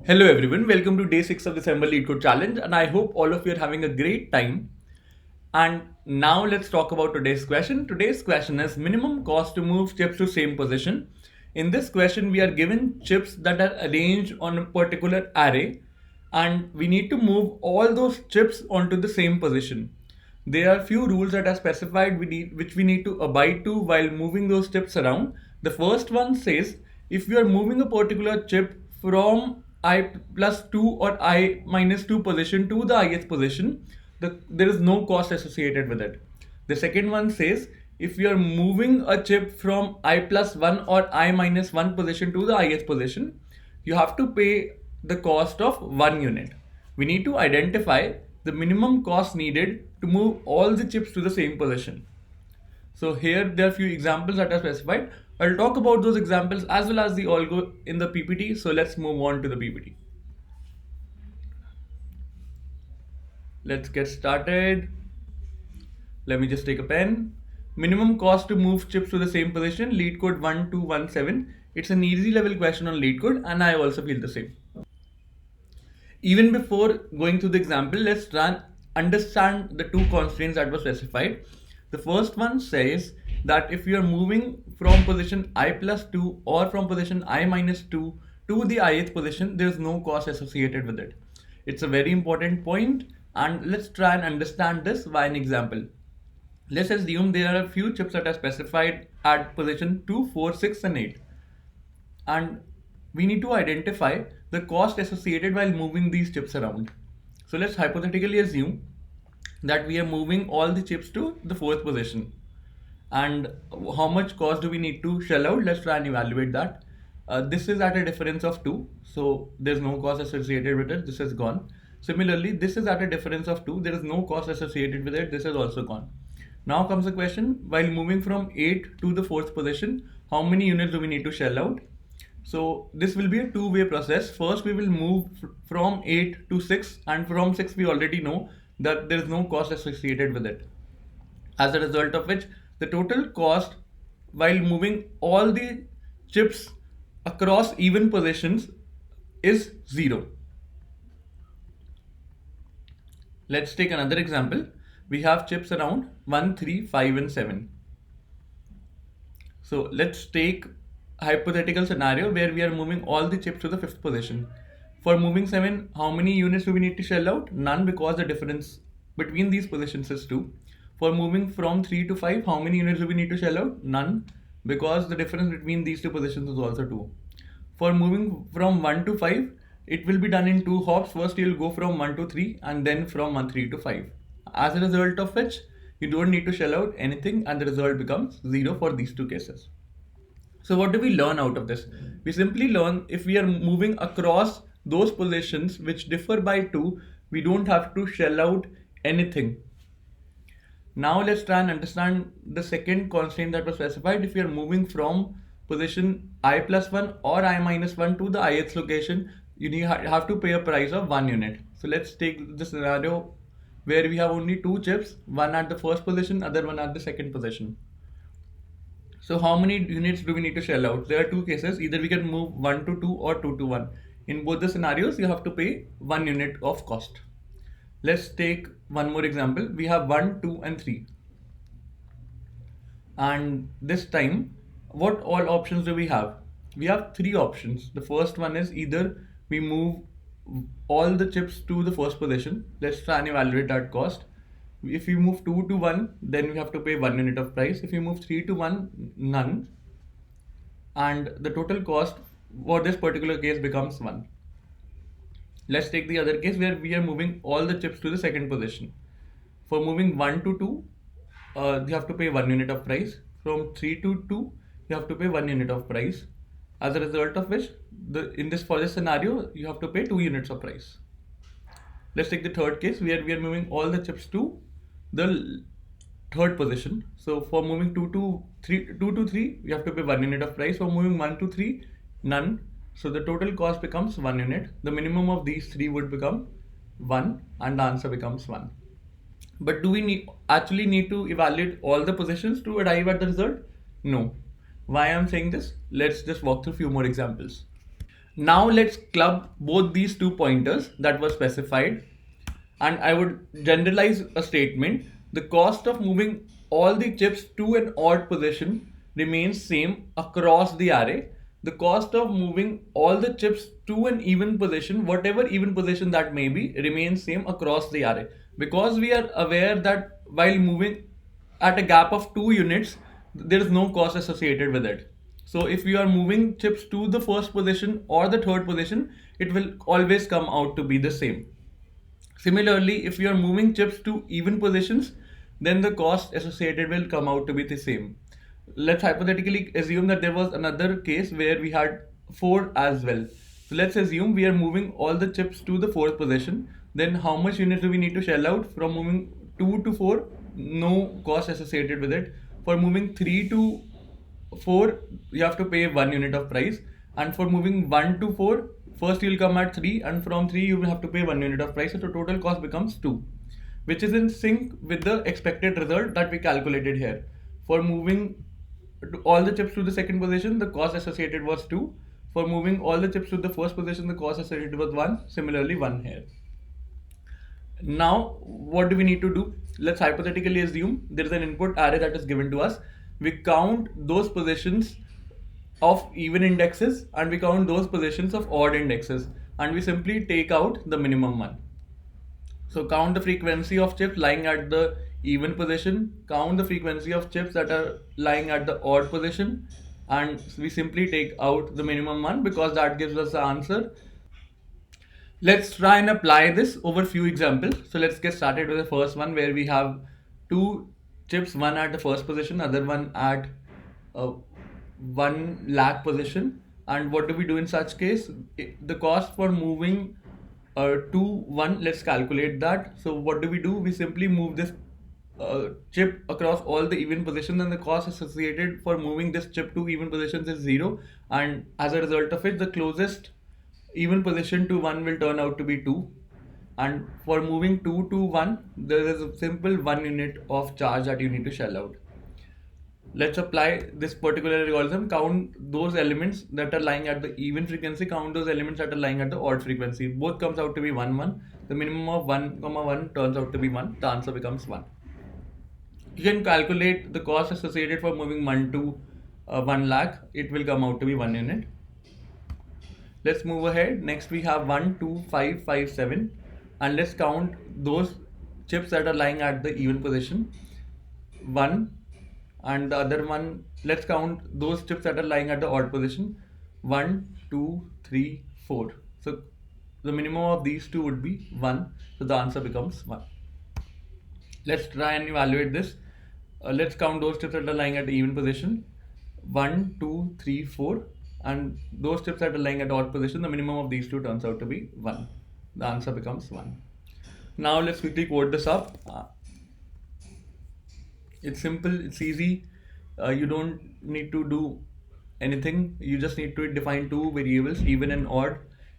Hello everyone, welcome to day 6 of December Leetcode challenge, and I hope all of you are having a great time. And now let's talk about today's question. Today's question is minimum cost to move chips to same position. In this question we are given chips that are arranged on a particular array and we need to move all those chips onto the same position. There are few rules that are specified which we need to abide to while moving those chips around. The first one says if you are moving a particular chip from I plus 2 or I minus 2 position to the ith position, there is no cost associated with it. The second one says if you are moving a chip from I plus 1 or I minus 1 position to the ith position, you have to pay the cost of 1 unit. We need to identify the minimum cost needed to move all the chips to the same position. So here there are few examples that are specified. I'll talk about those examples as well as the algo in the PPT. So let's move on to the PPT. Let's get started. Let me just take a pen. Minimum cost to move chips to the same position, Leetcode 1217. It's an easy level question on Leetcode and I also feel the same. Even before going through the example, let's try and understand the two constraints that were specified. The first one says that if you are moving from position I plus 2 or from position I minus 2 to the ith position, there is no cost associated with it. It's a very important point, and let's try and understand this by an example. Let's assume there are a few chips that are specified at position 2, 4, 6 and 8. And we need to identify the cost associated while moving these chips around. So let's hypothetically assume that we are moving all the chips to the 4th position. And how much cost do we need to shell out? Let's try and evaluate that. This is at a difference of 2, so there's no cost associated with it. This is gone. Similarly, this is at a difference of 2. There is no cost associated with it. This is also gone. Now comes the question, while moving from 8 to the 4th position, how many units do we need to shell out? So this will be a two-way process. First, we will move from 8 to 6, and from 6 we already know that there is no cost associated with it. As a result of which, the total cost while moving all the chips across even positions is 0. Let's take another example. We have chips around 1, 3, 5 and 7. So let's take a hypothetical scenario where we are moving all the chips to the 5th position. For moving 7, how many units do we need to shell out? None, because the difference between these positions is 2. For moving from 3 to 5, how many units do we need to shell out? None, because the difference between these two positions is also 2. For moving from 1 to 5, it will be done in 2 hops. First you will go from 1 to 3 and then from 3 to 5. As a result of which, you don't need to shell out anything and the result becomes 0 for these two cases. So what do we learn out of this? We simply learn if we are moving across those positions which differ by 2, we don't have to shell out anything. Now let's try and understand the second constraint that was specified. If we are moving from position I plus 1 or I minus 1 to the ith location, you have to pay a price of 1 unit. So let's take the scenario where we have only 2 chips, one at the first position, other one at the second position. So how many units do we need to shell out? There are two cases. Either we can move 1 to 2 or 2 to 1. In both the scenarios, you have to pay 1 unit of cost. Let's take one more example. We have 1, 2 and 3. And this time, what all options do we have? We have 3 options. The first one is either we move all the chips to the first position. Let's try and evaluate that cost. If we move 2 to 1, then we have to pay 1 unit of price. If we move 3 to 1, none. And the total cost for this particular case becomes 1. Let's take the other case where we are moving all the chips to the second position. For moving 1 to 2, you have to pay 1 unit of price. From 3 to 2, you have to pay 1 unit of price. As a result of which, for this scenario, you have to pay 2 units of price. Let's take the third case where we are moving all the chips to the third position. So for moving 2 to 3, we have to pay 1 unit of price. For moving 1 to 3, none. So the total cost becomes 1 unit. The minimum of these 3 would become 1 and the answer becomes 1. But do we actually need to evaluate all the positions to arrive at the result? No. Why I'm saying this? Let's just walk through a few more examples. Now let's club both these two pointers that were specified, and I would generalize a statement. The cost of moving all the chips to an odd position remains same across the array. The cost of moving all the chips to an even position, whatever even position that may be, remains same across the array. Because we are aware that while moving at a gap of 2 units, there is no cost associated with it. So if you are moving chips to the first position or the third position, it will always come out to be the same. Similarly, if you are moving chips to even positions, then the cost associated will come out to be the same. Let's hypothetically assume that there was another case where we had 4 as well. So let's assume we are moving all the chips to the fourth position. Then how much units do we need to shell out? From moving 2 to 4, no cost associated with it. For moving 3 to 4, you have to pay 1 unit of price, and for moving 1 to 4, first you will come at 3, and from 3 you will have to pay 1 unit of price, so the total cost becomes 2, which is in sync with the expected result that we calculated here. For moving all the chips to the second position, the cost associated was 2. For moving all the chips to the first position, the cost associated was 1. Similarly, 1 here. Now, what do we need to do? Let's hypothetically assume there is an input array that is given to us. We count those positions of even indexes and we count those positions of odd indexes, and we simply take out the minimum one. So count the frequency of chips lying at the even position, count the frequency of chips that are lying at the odd position, and we simply take out the minimum one because that gives us the answer. Let's try and apply this over few examples. So let's get started with the first one where we have two chips, one at the first position, other one at 1 lakh position. And what do we do in such case? The cost for moving to 1, let's calculate that. So what do? We simply move this chip across all the even positions, and the cost associated for moving this chip to even positions is 0, and as a result of it the closest even position to 1 will turn out to be 2, and for moving 2 to 1 there is a simple 1 unit of charge that you need to shell out. Let's apply this particular algorithm. Count those elements that are lying at the even frequency, count those elements that are lying at the odd frequency. Both comes out to be 1 1. The minimum of 1 1 turns out to be 1. The answer becomes 1. You can calculate the cost associated for moving 1 to 1 lakh. It will come out to be 1 unit. Let's move ahead. Next we have 1 2 5 5 7, and let's count those chips that are lying at the even position. 1, and the other one, let's count those chips that are lying at the odd position. 1 2 3 4. So the minimum of these two would be 1, so the answer becomes 1. Let's try and evaluate this. Let's count those chips that are lying at the even position. 1 2 3 4, and those chips that are lying at odd position, the minimum of these two turns out to be 1. The answer becomes 1. Now let's quickly code this up. It's simple, it's easy. You don't need to do anything. You just need to define two variables, even and odd.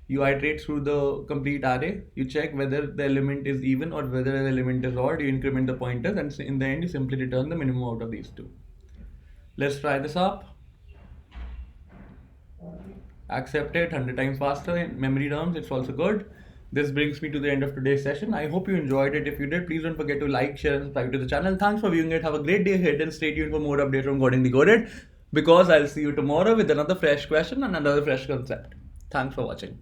You iterate through the complete array. You check whether the element is even or whether the element is odd. You increment the pointers, and in the end you simply return the minimum out of these two. Let's try this up. Accepted 100 times faster in memory terms. It's also good. This brings me to the end of today's session. I hope you enjoyed it. If you did, please don't forget to like, share, and subscribe to the channel. Thanks for viewing it. Have a great day ahead, and stay tuned for more updates from Coding Decoded, because I'll see you tomorrow with another fresh question and another fresh concept. Thanks for watching.